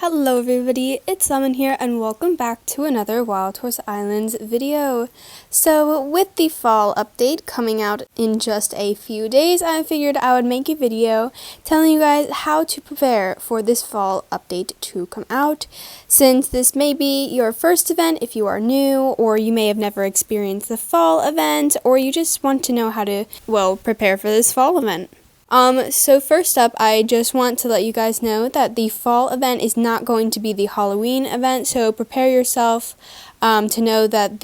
Hello everybody, it's Salmon here and welcome back to another Wild Horse Islands video. So with the fall update coming out in just a few days, I figured I would make a video telling you guys how to prepare for this fall update to come out. Since this may be your first event if you are new, or you may have never experienced the fall event, or you just want to know how to, prepare for this fall event. So first up, I just want to let you guys know that the fall event is not going to be the Halloween event, so prepare yourself to know that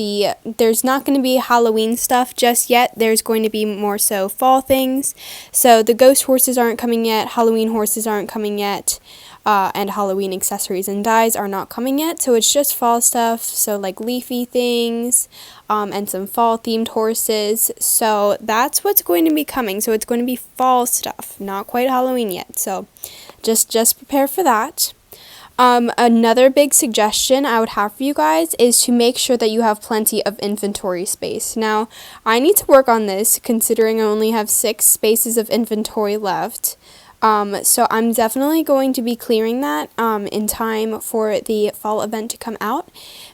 there's not going to be Halloween stuff just yet. There's going to be more so fall things. So the ghost horses aren't coming yet, Halloween horses aren't coming yet, and Halloween accessories and dyes are not coming yet, so it's just fall stuff, so like leafy things, and some fall themed horses. So that's what's going to be coming. So it's going to be fall stuff, not quite Halloween yet, so just prepare for that. Another big suggestion I would have for you guys is to make sure that you have plenty of inventory space. Now, I need to work on this considering I only have 6 spaces of inventory left. So I'm definitely going to be clearing that in time for the fall event to come out,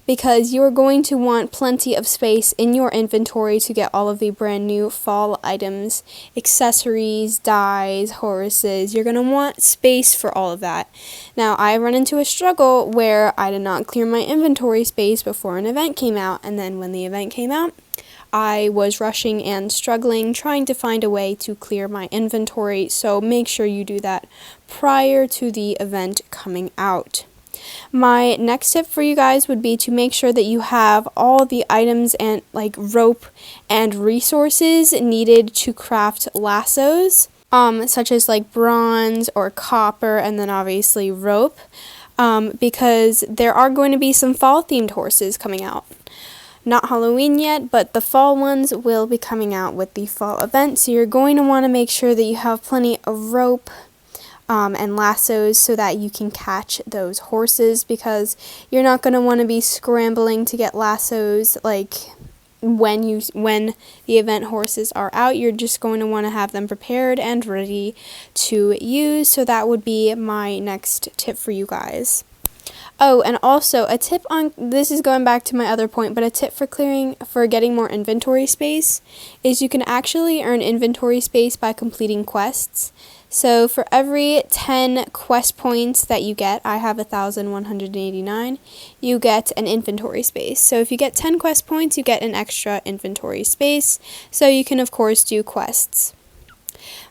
because you're going to want plenty of space in your inventory to get all of the brand new fall items, accessories, dyes, horses. You're going to want space for all of that. Now, I run into a struggle where I did not clear my inventory space before an event came out, and then when the event came out, I was rushing and struggling, trying to find a way to clear my inventory, so make sure you do that prior to the event coming out. My next tip for you guys would be to make sure that you have all the items and like rope and resources needed to craft lassos, such as like bronze or copper, and then obviously rope, because there are going to be some fall themed horses coming out. Not Halloween yet, but the fall ones will be coming out with the fall event, so you're going to want to make sure that you have plenty of rope and lassos so that you can catch those horses, because you're not going to want to be scrambling to get lassos like when the event horses are out. You're just going to want to have them prepared and ready to use. So that would be my next tip for you guys. Oh, and also a tip on, this is going back to my other point, but a tip for getting more inventory space is you can actually earn inventory space by completing quests. So for every 10 quest points that you get, I have 1,189, you get an inventory space. So if you get 10 quest points, you get an extra inventory space, so you can of course do quests.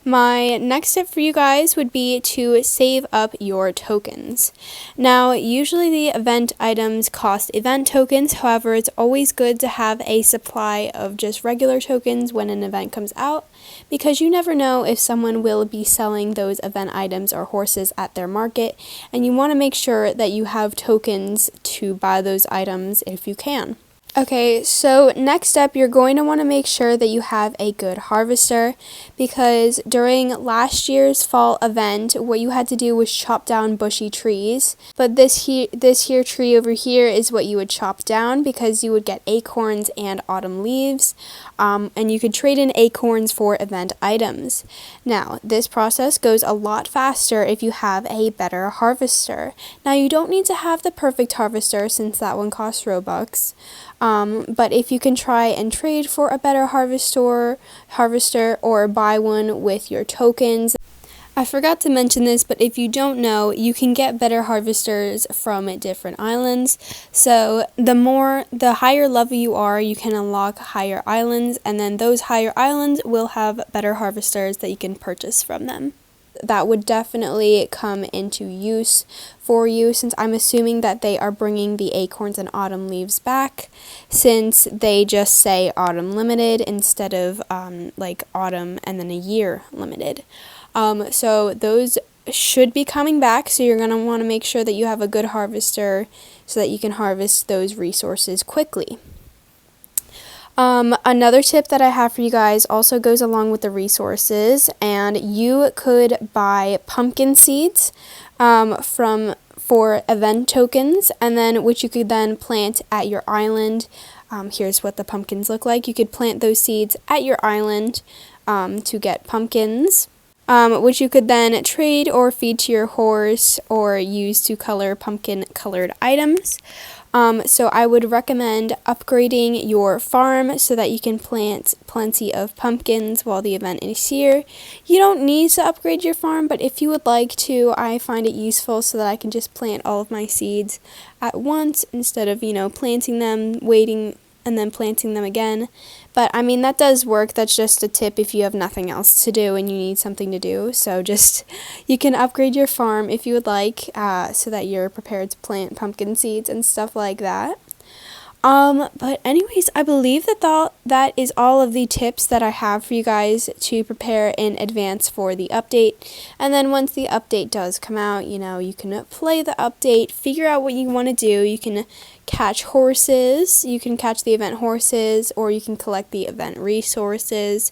My next tip for you guys would be to save up your tokens. Now, usually the event items cost event tokens, however, it's always good to have a supply of just regular tokens when an event comes out, because you never know if someone will be selling those event items or horses at their market, and you want to make sure that you have tokens to buy those items if you can. Okay, so next up, you're going to want to make sure that you have a good harvester, because during last year's fall event, what you had to do was chop down bushy trees. But this here tree over here is what you would chop down, because you would get acorns and autumn leaves, and you could trade in acorns for event items. Now, this process goes a lot faster if you have a better harvester. Now, you don't need to have the perfect harvester, since that one costs Robux. But if you can try and trade for a better harvester or buy one with your tokens. I forgot to mention this, but if you don't know, you can get better harvesters from different islands. So the higher level you are, you can unlock higher islands, and then those higher islands will have better harvesters that you can purchase from them. That would definitely come into use for you, since I'm assuming that they are bringing the acorns and autumn leaves back, since they just say autumn limited instead of like autumn and then a year limited. So those should be coming back, so you're going to want to make sure that you have a good harvester so that you can harvest those resources quickly. Another tip that I have for you guys also goes along with the resources, and you could buy pumpkin seeds for event tokens, and then which you could then plant at your island. Here's what the pumpkins look like. You could plant those seeds at your island to get pumpkins. which you could then trade or feed to your horse or use to color pumpkin colored items. So I would recommend upgrading your farm so that you can plant plenty of pumpkins while the event is here. You don't need to upgrade your farm, but if you would like to, I find it useful so that I can just plant all of my seeds at once instead of, planting them, waiting, and then planting them again. But I mean, that does work. That's just a tip if you have nothing else to do and you need something to do. So you can upgrade your farm if you would like, so that you're prepared to plant pumpkin seeds and stuff like that. But anyways, I believe that is all of the tips that I have for you guys to prepare in advance for the update. And then once the update does come out, you can play the update, figure out what you want to do. You can catch horses, you can catch the event horses, or you can collect the event resources.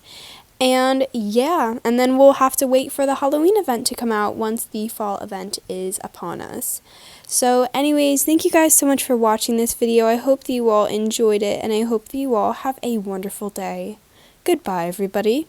And yeah, and then we'll have to wait for the Halloween event to come out once the fall event is upon us. So anyways, thank you guys so much for watching this video. I hope that you all enjoyed it, and I hope that you all have a wonderful day. Goodbye, everybody.